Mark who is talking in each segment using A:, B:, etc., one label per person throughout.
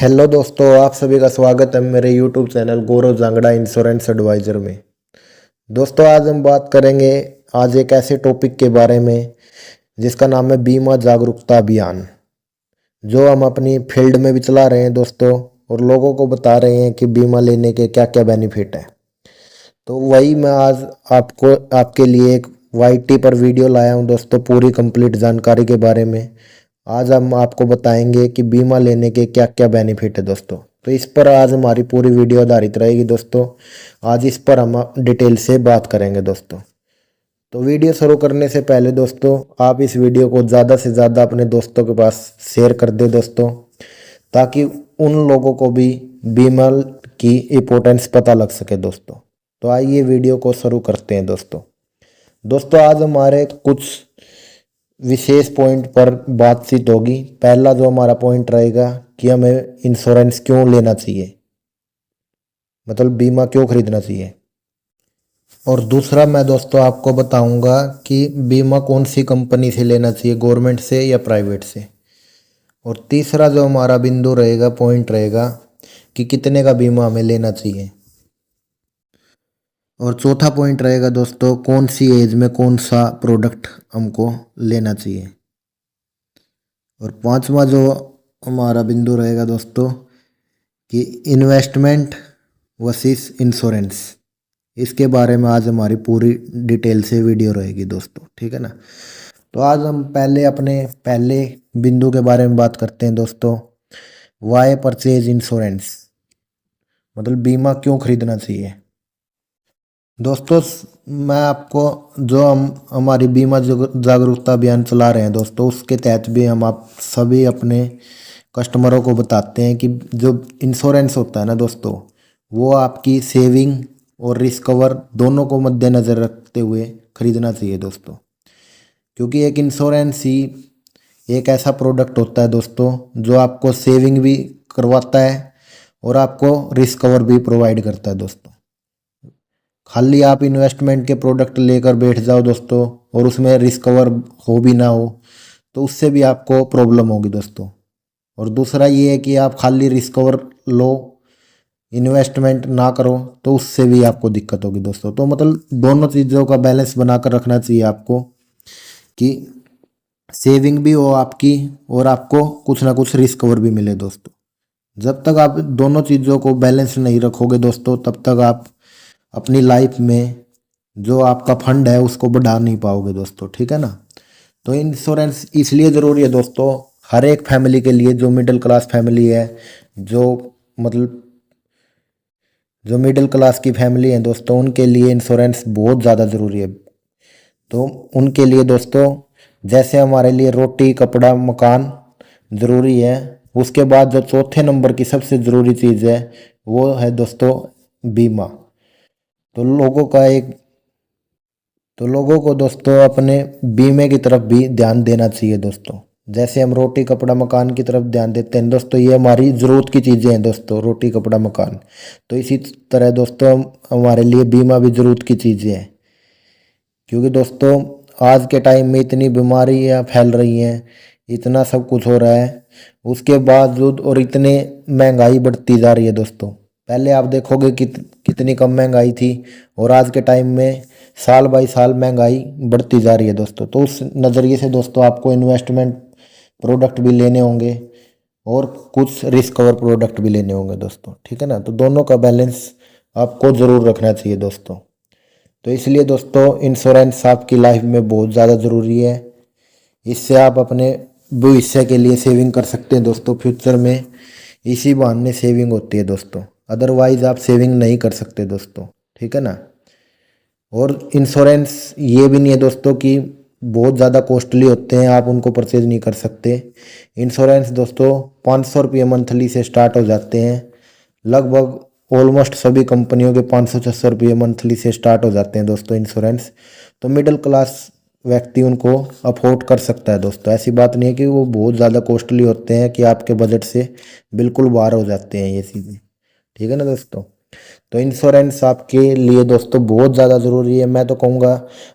A: Hello दोस्तों, आप सभी का स्वागत है मेरे यूट्यूब चैनल गौरव जांगड़ा इंश्योरेंस एडवाइज़र में। दोस्तों, आज हम बात करेंगे आज एक ऐसे टॉपिक के बारे में जिसका नाम है बीमा जागरूकता अभियान, जो हम अपनी फील्ड में भी चला रहे हैं दोस्तों, और लोगों को बता रहे हैं कि बीमा लेने के क्या क्या बेनिफिट है। तो वही मैं आज आपको आपके लिए एक वाईटी पर वीडियो लाया हूं दोस्तों, पूरी कंप्लीट जानकारी के बारे में। आज हम आपको बताएंगे कि बीमा लेने के क्या क्या बेनिफिट है दोस्तों। तो इस पर आज हमारी पूरी वीडियो आधारित रहेगी दोस्तों। आज इस पर हम डिटेल से बात करेंगे दोस्तों। तो वीडियो शुरू करने से पहले दोस्तों, आप इस वीडियो को ज़्यादा से ज़्यादा अपने दोस्तों के पास शेयर कर दें दोस्तों, ताकि उन लोगों को भी बीमा की इम्पोर्टेंस पता लग सके दोस्तों। तो आइए वीडियो को शुरू करते हैं दोस्तों। दोस्तों, आज हमारे कुछ विशेष पॉइंट पर बातचीत होगी। पहला जो हमारा पॉइंट रहेगा कि हमें इंश्योरेंस क्यों लेना चाहिए, मतलब बीमा क्यों खरीदना चाहिए। और दूसरा मैं दोस्तों आपको बताऊंगा कि बीमा कौन सी कंपनी से लेना चाहिए, गवर्नमेंट से या प्राइवेट से। और तीसरा जो हमारा बिंदु रहेगा, पॉइंट रहेगा कि कितने का बीमा हमें लेना चाहिए। और चौथा पॉइंट रहेगा दोस्तों, कौन सी एज में कौन सा प्रोडक्ट हमको लेना चाहिए। और पांचवा जो हमारा बिंदु रहेगा दोस्तों कि इन्वेस्टमेंट वर्सेस इंश्योरेंस, इसके बारे में आज हमारी पूरी डिटेल से वीडियो रहेगी दोस्तों, ठीक है ना। तो आज हम पहले बिंदु के बारे में बात करते हैं दोस्तों, वाई परचेज इंश्योरेंस, मतलब बीमा क्यों खरीदना चाहिए। दोस्तों, मैं आपको जो हम हमारी बीमा जागरूकता अभियान चला रहे हैं दोस्तों, उसके तहत भी हम आप सभी अपने कस्टमरों को बताते हैं कि जो इंश्योरेंस होता है ना दोस्तों, वो आपकी सेविंग और रिस्क कवर दोनों को मद्देनज़र रखते हुए खरीदना चाहिए दोस्तों। क्योंकि एक इंश्योरेंस ही एक ऐसा प्रोडक्ट होता है दोस्तों जो आपको सेविंग भी करवाता है और आपको रिस्क कवर भी प्रोवाइड करता है दोस्तों। खाली आप इन्वेस्टमेंट के प्रोडक्ट लेकर बैठ जाओ दोस्तों और उसमें रिस्क कवर हो भी ना हो, तो उससे भी आपको प्रॉब्लम होगी दोस्तों। और दूसरा ये है कि आप खाली रिस्क कवर लो, इन्वेस्टमेंट ना करो, तो उससे भी आपको दिक्कत होगी दोस्तों। तो मतलब दोनों चीज़ों का बैलेंस बनाकर रखना चाहिए आपको कि सेविंग भी हो आपकी और आपको कुछ ना कुछ रिस्क कवर भी मिले दोस्तों। जब तक आप दोनों चीज़ों को बैलेंस नहीं रखोगे दोस्तों, तब तक आप अपनी लाइफ में जो आपका फंड है उसको बढ़ा नहीं पाओगे दोस्तों, ठीक है ना। तो इंश्योरेंस इसलिए ज़रूरी है दोस्तों, हर एक फैमिली के लिए, जो मिडिल क्लास फैमिली है, जो मतलब जो मिडिल क्लास की फैमिली है दोस्तों, उनके लिए इंश्योरेंस बहुत ज़्यादा ज़रूरी है। तो उनके लिए दोस्तों, जैसे हमारे लिए रोटी कपड़ा मकान ज़रूरी है, उसके बाद जो चौथे नंबर की सबसे ज़रूरी चीज़ है वो है दोस्तों बीमा। तो लोगों को दोस्तों अपने बीमे की तरफ भी ध्यान देना चाहिए दोस्तों। जैसे हम रोटी कपड़ा मकान की तरफ ध्यान देते हैं दोस्तों, ये हमारी ज़रूरत की चीज़ें हैं दोस्तों, रोटी कपड़ा मकान। तो इसी तरह दोस्तों हमारे लिए बीमा भी ज़रूरत की चीज़ें हैं। क्योंकि दोस्तों आज के टाइम में इतनी बीमारियाँ फैल रही हैं, इतना सब कुछ हो रहा है, उसके बावजूद और इतने महंगाई बढ़ती जा रही है दोस्तों। पहले आप देखोगे कितनी कम महंगाई थी, और आज के टाइम में साल बाई साल महंगाई बढ़ती जा रही है दोस्तों। तो उस नज़रिए से दोस्तों आपको इन्वेस्टमेंट प्रोडक्ट भी लेने होंगे और कुछ रिस्क कवर प्रोडक्ट भी लेने होंगे दोस्तों, ठीक है ना। तो दोनों का बैलेंस आपको ज़रूर रखना चाहिए दोस्तों। तो इसलिए दोस्तों इंश्योरेंस आपकी लाइफ में बहुत ज़्यादा ज़रूरी है। इससे आप अपने भविष्य के लिए सेविंग कर सकते हैं दोस्तों। फ्यूचर में इसी बहाने सेविंग होती है दोस्तों, अदरवाइज आप सेविंग नहीं कर सकते दोस्तों, ठीक है ना। और इंश्योरेंस ये भी नहीं है दोस्तों कि बहुत ज़्यादा कॉस्टली होते हैं, आप उनको परचेज नहीं कर सकते। इंश्योरेंस दोस्तों 500 रुपये मंथली से स्टार्ट हो जाते हैं। लगभग ऑलमोस्ट सभी कंपनियों के 500-600 रुपये मंथली से स्टार्ट हो जाते हैं दोस्तों इंश्योरेंस। तो मिडिल क्लास व्यक्ति उनको अफोर्ड कर सकता है दोस्तों। ऐसी बात नहीं है कि वो बहुत ज़्यादा कॉस्टली होते हैं कि आपके बजट से बिल्कुल बाहर हो जाते हैं ये चीज़ें, ठीक है ना दोस्तों। तो इंश्योरेंस आपके लिए दोस्तों बहुत ज़्यादा ज़रूरी है। मैं तो कहूँगा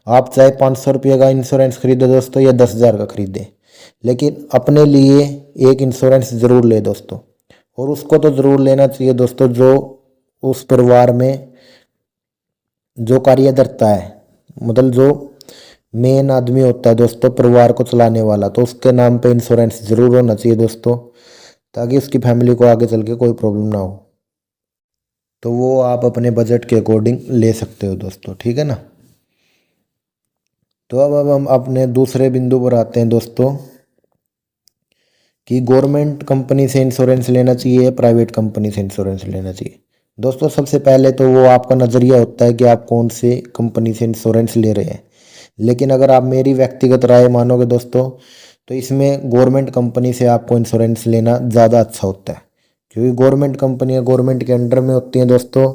A: आप चाहे 500 रुपये का इंश्योरेंस खरीदे दोस्तों या 10,000 का खरीदें, लेकिन अपने लिए एक इंश्योरेंस ज़रूर ले दोस्तों। और उसको तो ज़रूर लेना चाहिए दोस्तों जो उस परिवार में जो कार्यकर्ता है, मतलब जो मेन आदमी होता है दोस्तों परिवार को चलाने वाला, तो उसके नाम पे इंश्योरेंस जरूर होना चाहिए दोस्तों, ताकि उसकी फैमिली को आगे चल के कोई प्रॉब्लम ना हो। तो वो आप अपने बजट के अकॉर्डिंग ले सकते हो दोस्तों, ठीक है ना। तो अब हम अपने दूसरे बिंदु पर आते हैं दोस्तों कि गवर्नमेंट कंपनी से इंश्योरेंस लेना चाहिए या प्राइवेट कंपनी से इंश्योरेंस लेना चाहिए। दोस्तों सबसे पहले तो वो आपका नज़रिया होता है कि आप कौन से कंपनी से इंश्योरेंस ले रहे हैं, लेकिन अगर आप मेरी व्यक्तिगत राय मानोगे दोस्तों तो इसमें गवर्नमेंट कंपनी से आपको इंश्योरेंस लेना ज़्यादा अच्छा होता है, क्योंकि गवर्नमेंट कंपनियां गवर्नमेंट के अंडर में होती हैं दोस्तों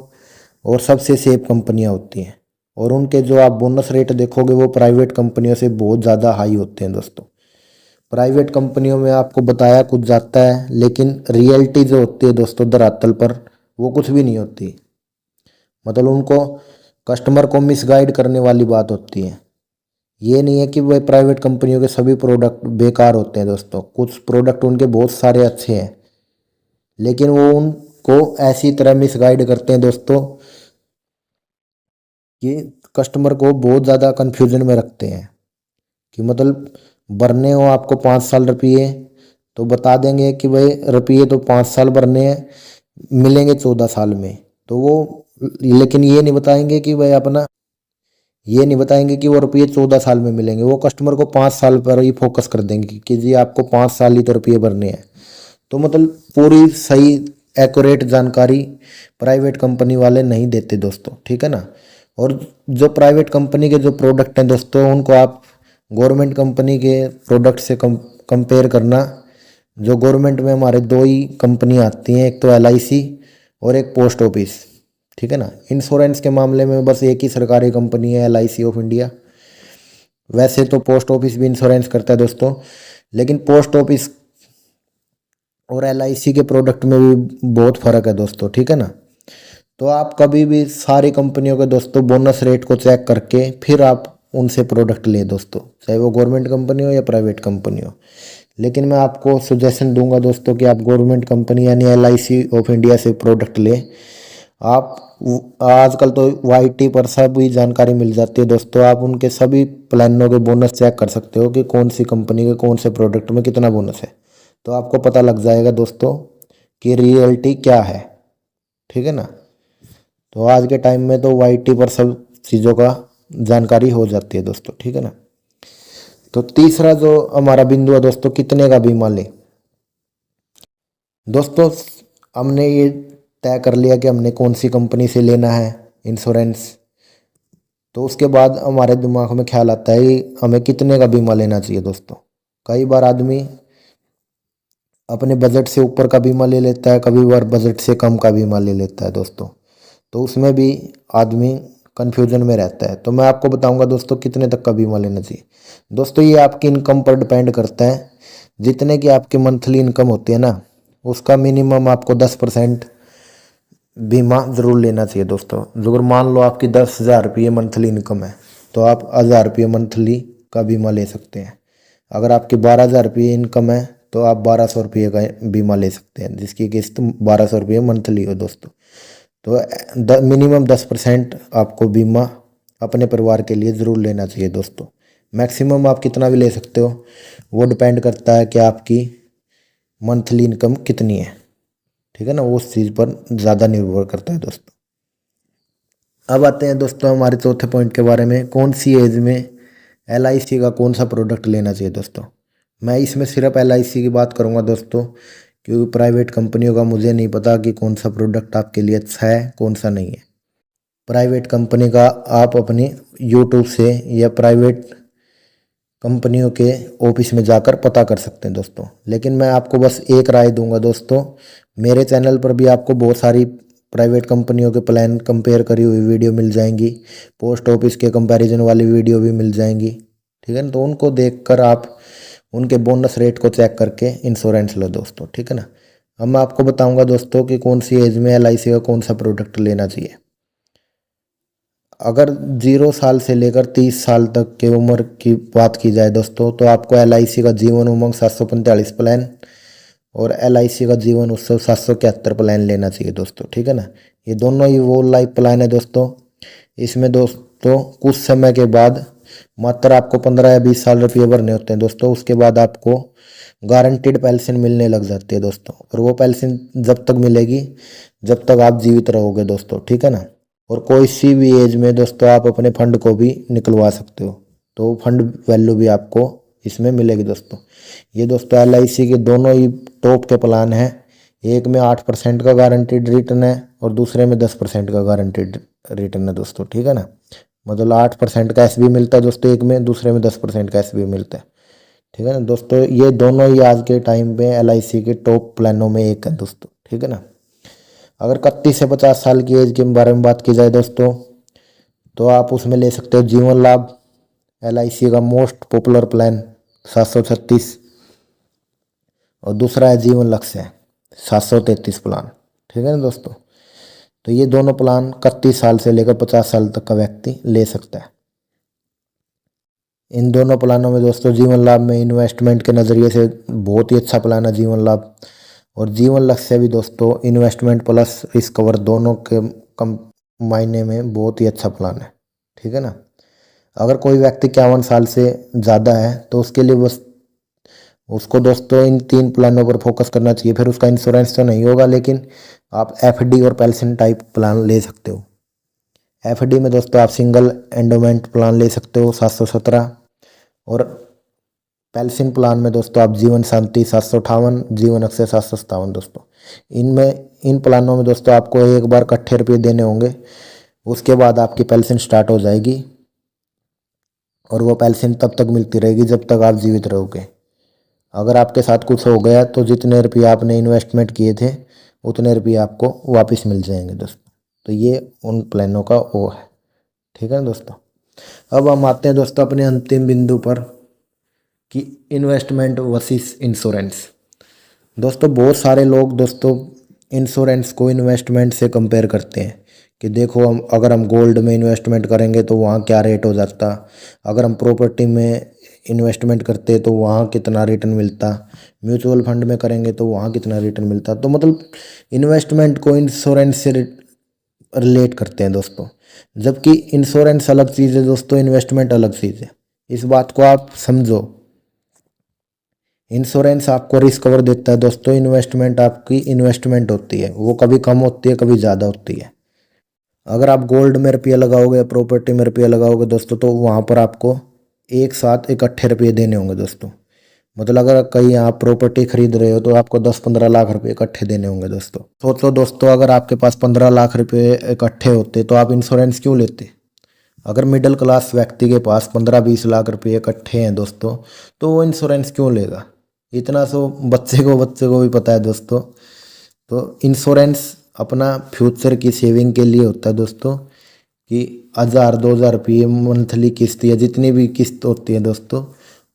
A: और सबसे सेफ कंपनियां होती हैं, और उनके जो आप बोनस रेट देखोगे वो प्राइवेट कंपनियों से बहुत ज़्यादा हाई होते हैं दोस्तों। प्राइवेट कंपनियों में आपको बताया कुछ जाता है, लेकिन रियलिटी जो होती है दोस्तों धरातल पर वो कुछ भी नहीं होती, मतलब उनको कस्टमर को मिसगाइड करने वाली बात होती है। ये नहीं है कि वह प्राइवेट कंपनियों के सभी प्रोडक्ट बेकार होते हैं दोस्तों, कुछ प्रोडक्ट उनके बहुत सारे अच्छे हैं, लेकिन वो उनको ऐसी तरह मिसगाइड करते हैं दोस्तों कि कस्टमर को बहुत ज़्यादा कन्फ्यूजन में रखते हैं कि मतलब भरने हो आपको 5 साल रुपये तो बता देंगे कि भाई रुपये तो 5 साल भरने हैं, मिलेंगे 14 साल में, तो वो लेकिन ये नहीं बताएंगे कि वो रुपये 14 साल में मिलेंगे, वो कस्टमर को 5 साल पर ही फोकस कर देंगे कि जी आपको 5 साल ही तो रुपये भरने हैं। तो मतलब पूरी सही एक्यूरेट जानकारी प्राइवेट कंपनी वाले नहीं देते दोस्तों, ठीक है ना। और जो प्राइवेट कंपनी के जो प्रोडक्ट हैं दोस्तों उनको आप गवर्नमेंट कंपनी के प्रोडक्ट से कंपेयर करना। जो गवर्नमेंट में हमारे दो ही कंपनी आती हैं, एक तो LIC और एक पोस्ट ऑफिस, ठीक है ना। इंश्योरेंस के मामले में बस एक ही सरकारी कंपनी है LIC ऑफ इंडिया। वैसे तो पोस्ट ऑफिस भी इंश्योरेंस करता है दोस्तों, लेकिन पोस्ट ऑफिस और LIC के प्रोडक्ट में भी बहुत फ़र्क है दोस्तों, ठीक है ना। तो आप कभी भी सारी कंपनियों के दोस्तों बोनस रेट को चेक करके फिर आप उनसे प्रोडक्ट लें दोस्तों, चाहे वो गवर्नमेंट कंपनी हो या प्राइवेट कंपनी हो। लेकिन मैं आपको सजेशन दूंगा दोस्तों कि आप गवर्नमेंट कंपनी यानी LIC ऑफ इंडिया से प्रोडक्ट लें। आप आजकल तो YT पर सभी जानकारी मिल जाती है दोस्तों, आप उनके सभी प्लानों के बोनस चेक कर सकते हो कि कौन सी कंपनी के कौन से प्रोडक्ट में कितना बोनस है, तो आपको पता लग जाएगा दोस्तों कि रियलिटी क्या है, ठीक है ना। तो आज के टाइम में तो YT पर सब चीज़ों का जानकारी हो जाती है दोस्तों, ठीक है ना। तो तीसरा जो हमारा बिंदु है दोस्तों, कितने का बीमा लें। दोस्तों हमने ये तय कर लिया कि हमने कौन सी कंपनी से लेना है इंश्योरेंस, तो उसके बाद हमारे दिमाग में ख्याल आता है कि हमें कितने का बीमा लेना चाहिए दोस्तों। कई बार आदमी अपने बजट से ऊपर का बीमा ले लेता है, कभी बार बजट से कम का बीमा ले लेता है दोस्तों, तो उसमें भी आदमी कन्फ्यूजन में रहता है। तो मैं आपको बताऊंगा दोस्तों कितने तक का बीमा लेना चाहिए। दोस्तों ये आपकी इनकम पर डिपेंड करता है, जितने की आपकी मंथली इनकम होती है ना उसका मिनिमम आपको 10% बीमा ज़रूर लेना चाहिए दोस्तों। अगर मान लो आपकी 10,000 रुपये मंथली इनकम है तो आप 1,000 रुपये मंथली का बीमा ले सकते हैं। अगर आपकी 12,000 रुपये इनकम है तो आप 1,200 रुपये का बीमा ले सकते हैं, जिसकी किस्त 1,200 रुपये मंथली हो दोस्तों। तो मिनिमम 10% आपको बीमा अपने परिवार के लिए ज़रूर लेना चाहिए दोस्तों। मैक्सिमम आप कितना भी ले सकते हो, वो डिपेंड करता है कि आपकी मंथली इनकम कितनी है, ठीक है ना, वो उस चीज़ पर ज़्यादा निर्भर करता है दोस्तों। अब आते हैं दोस्तों हमारे चौथे पॉइंट के बारे में, कौन सी एज में LIC का कौन सा प्रोडक्ट लेना चाहिए दोस्तों। मैं इसमें सिर्फ LIC की बात करूंगा दोस्तों, क्योंकि प्राइवेट कंपनियों का मुझे नहीं पता कि कौन सा प्रोडक्ट आपके लिए अच्छा है कौन सा नहीं है। प्राइवेट कंपनी का आप अपनी यूट्यूब से या प्राइवेट कंपनियों के ऑफिस में जाकर पता कर सकते हैं दोस्तों। लेकिन मैं आपको बस एक राय दूंगा दोस्तों, मेरे चैनल पर भी आपको बहुत सारी प्राइवेट कंपनियों के प्लान कंपेयर करी हुई वीडियो मिल जाएंगी, पोस्ट ऑफिस के कंपैरिजन वाली वीडियो भी मिल जाएंगी, ठीक है ना। तो उनको देखकर आप उनके बोनस रेट को चेक करके इंश्योरेंस लो दोस्तों, ठीक है ना। अब मैं आपको बताऊंगा दोस्तों कि कौन सी एज में LIC का कौन सा प्रोडक्ट लेना चाहिए। अगर 0 साल से लेकर 30 साल तक की उम्र की बात की जाए दोस्तों, तो आपको LIC का जीवन उमंग 745 प्लान और LIC का जीवन उत्सव 771 प्लान लेना चाहिए दोस्तों, ठीक है ना। ये दोनों ही वो लाइफ प्लान है दोस्तों। इसमें दोस्तों कुछ समय के बाद मात्र आपको 15 या 20 साल रुपये भरने होते हैं दोस्तों। उसके बाद आपको गारंटीड पेंशन मिलने लग जाती है दोस्तों। और वो पेंशन जब तक मिलेगी जब तक आप जीवित रहोगे दोस्तों, ठीक है ना। और कोई सी भी एज में दोस्तों आप अपने फंड को भी निकलवा सकते हो, तो फंड वैल्यू भी आपको इसमें मिलेगी दोस्तों। ये दोस्तों LIC के दोनों ही टॉप के प्लान हैं। एक में 8% का गारंटीड रिटर्न है और दूसरे में 10% का गारंटीड रिटर्न है दोस्तों, ठीक है ना। मतलब 8% का SB मिलता है दोस्तों एक में, दूसरे में 10% का SB मिलता है, ठीक है ना दोस्तों। ये दोनों ही आज के टाइम पे LIC के टॉप प्लानों में एक है दोस्तों, ठीक है ना। अगर 31 से 50 साल की एज के बारे में बात की जाए दोस्तों, तो आप उसमें ले सकते हो जीवन लाभ, LIC का मोस्ट पॉपुलर प्लान 736, और दूसरा है जीवन लक्ष्य 733 प्लान, ठीक है ना दोस्तों। तो ये दोनों प्लान 31 साल से लेकर 50 साल तक का व्यक्ति ले सकता है। इन दोनों प्लानों में दोस्तों जीवन लाभ में इन्वेस्टमेंट के नज़रिए से बहुत ही अच्छा प्लान है जीवन लाभ। और जीवन लक्ष्य भी दोस्तों इन्वेस्टमेंट प्लस रिस्क कवर दोनों के कम मायने में बहुत ही अच्छा प्लान है, ठीक है ना। अगर कोई व्यक्ति 51 साल से ज़्यादा है तो उसके लिए बस उसको दोस्तों इन 3 प्लानों पर फोकस करना चाहिए। फिर उसका इंश्योरेंस तो नहीं होगा, लेकिन आप FD और पेंशन टाइप प्लान ले सकते हो। FD में दोस्तों आप सिंगल एंडोमेंट प्लान ले सकते हो 717, और पेंशन प्लान में दोस्तों आप जीवन शांति 758, जीवन अक्षय 757 दोस्तों। इनमें इन प्लानों में दोस्तों आपको एक बार इकट्ठे रुपये देने होंगे, उसके बाद आपकी पेंशन स्टार्ट हो जाएगी और वो पेंशन तब तक मिलती रहेगी जब तक आप जीवित रहोगे। अगर आपके साथ कुछ हो गया तो जितने रुपये आपने इन्वेस्टमेंट किए थे उतने रुपये आपको वापस मिल जाएंगे दोस्तों। तो ये उन प्लानों का वो है, ठीक है ना दोस्तों। अब हम आते हैं दोस्तों अपने अंतिम बिंदु पर कि इन्वेस्टमेंट वर्सेस इंश्योरेंस। दोस्तों बहुत सारे लोग दोस्तों इंश्योरेंस को इन्वेस्टमेंट से कंपेयर करते हैं कि देखो हम अगर हम गोल्ड में इन्वेस्टमेंट करेंगे तो वहाँ क्या रेट हो जाता, अगर हम प्रॉपर्टी में इन्वेस्टमेंट करते तो वहाँ कितना रिटर्न मिलता, म्यूचुअल फंड में करेंगे तो वहाँ कितना रिटर्न मिलता। तो मतलब इन्वेस्टमेंट को इंश्योरेंस से रिलेट करते हैं दोस्तों, जबकि इंश्योरेंस अलग चीज़ है दोस्तों, इन्वेस्टमेंट अलग चीज़ है। इस बात को आप समझो। इंश्योरेंस आपको रिस्क कवर देता है दोस्तों, इन्वेस्टमेंट आपकी इन्वेस्टमेंट होती है, वो कभी कम होती है कभी ज़्यादा होती है। अगर आप गोल्ड में रुपया लगाओगे या प्रॉपर्टी में रुपया लगाओगे दोस्तों तो वहाँ पर आपको एक साथ इकट्ठे रुपये देने होंगे दोस्तों। मतलब अगर कहीं आप प्रॉपर्टी खरीद रहे हो तो आपको 10-15 लाख रुपए इकट्ठे देने होंगे दोस्तों। सोचो दोस्तों अगर आपके पास 15 लाख रुपए इकट्ठे होते तो आप इंश्योरेंस क्यों लेते। अगर मिडिल क्लास व्यक्ति के पास 15-20 लाख रुपए इकट्ठे हैं दोस्तों तो वो इंश्योरेंस क्यों लेगा। इतना सो बच्चे को भी पता है दोस्तों। तो इंश्योरेंस अपना फ्यूचर की सेविंग के लिए होता है दोस्तों, कि 1000-2000 रुपये मंथली किस्त या जितनी भी किस्त होती है दोस्तों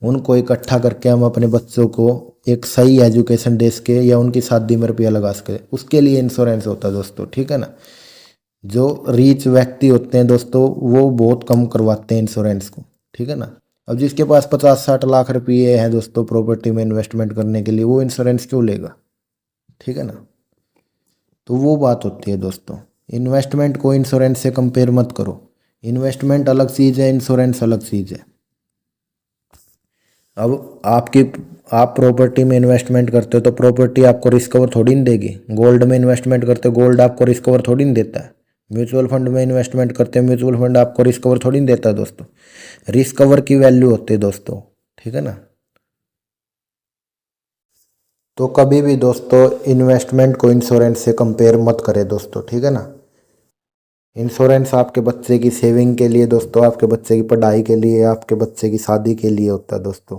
A: उनको इकट्ठा करके हम अपने बच्चों को एक सही एजुकेशन दे सके या उनकी शादी में रुपया लगा सके, उसके लिए इंश्योरेंस होता है दोस्तों, ठीक है ना। जो रीच व्यक्ति होते हैं दोस्तों वो बहुत कम करवाते हैं इंश्योरेंस को, ठीक है ना। अब जिसके पास 50-60 लाख रुपये हैं दोस्तों प्रॉपर्टी में इन्वेस्टमेंट करने के लिए, वो इंश्योरेंस क्यों लेगा, ठीक है ना। तो वो बात होती है दोस्तों, इन्वेस्टमेंट को इंश्योरेंस से कंपेयर मत करो। इन्वेस्टमेंट अलग चीज़ है, इंश्योरेंस अलग चीज़ है। अब आप प्रॉपर्टी में इन्वेस्टमेंट करते हो तो प्रॉपर्टी आपको रिस्क कवर थोड़ी नहीं देगी। गोल्ड में इन्वेस्टमेंट करते हो गोल्ड आपको रिस्क कवर थोड़ी नहीं देता है। म्यूचुअल फंड में इन्वेस्टमेंट करते हैं म्यूचुअल फंड आपको रिस्क कवर थोड़ी नहीं देता है दोस्तों। रिस्क कवर की वैल्यू होती है दोस्तों, ठीक है ना। तो कभी भी दोस्तों इन्वेस्टमेंट को इंश्योरेंस से कंपेयर मत करें दोस्तों, ठीक है ना। इंश्योरेंस आपके बच्चे की सेविंग के लिए दोस्तों, आपके बच्चे की पढ़ाई के लिए, आपके बच्चे की शादी के लिए होता है दोस्तों।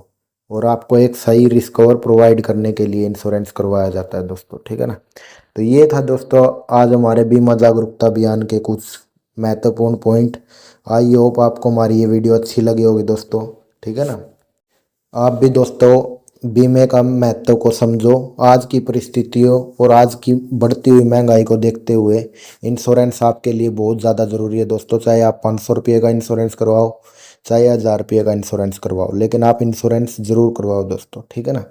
A: और आपको एक सही रिस्क कवर प्रोवाइड करने के लिए इंश्योरेंस करवाया जाता है दोस्तों, ठीक है ना। तो ये था दोस्तों आज हमारे बीमा जागरूकता अभियान के कुछ महत्वपूर्ण पॉइंट। आई होप आपको हमारी ये वीडियो अच्छी लगी होगी दोस्तों, ठीक है ना। आप भी दोस्तों बीमे का महत्व को समझो। आज की परिस्थितियों और आज की बढ़ती हुई महंगाई को देखते हुए इंश्योरेंस आपके लिए बहुत ज़्यादा ज़रूरी है दोस्तों। चाहे आप 500 रुपये का इंश्योरेंस करवाओ, चाहे 1000 रुपये का इंश्योरेंस करवाओ, लेकिन आप इंश्योरेंस ज़रूर करवाओ दोस्तों, ठीक है ना।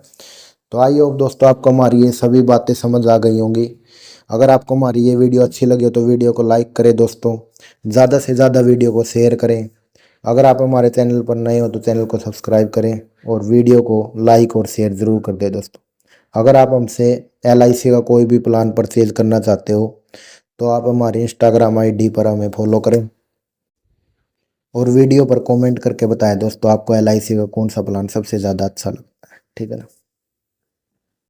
A: तो आई होप दोस्तों आपको हमारी ये सभी बातें समझ आ गई होंगी। अगर आपको हमारी ये वीडियो अच्छी लगी हो तो वीडियो को लाइक करें दोस्तों, ज़्यादा से ज़्यादा वीडियो को शेयर करें। अगर आप हमारे चैनल पर नए हो तो चैनल को सब्सक्राइब करें और वीडियो को लाइक और शेयर ज़रूर कर दें दोस्तों। अगर आप हमसे LIC का कोई भी प्लान परचेज करना चाहते हो तो आप हमारी इंस्टाग्राम ID पर हमें फॉलो करें और वीडियो पर कमेंट करके बताएं दोस्तों आपको LIC का कौन सा प्लान सबसे ज़्यादा अच्छा लगता है। ठीक है ना।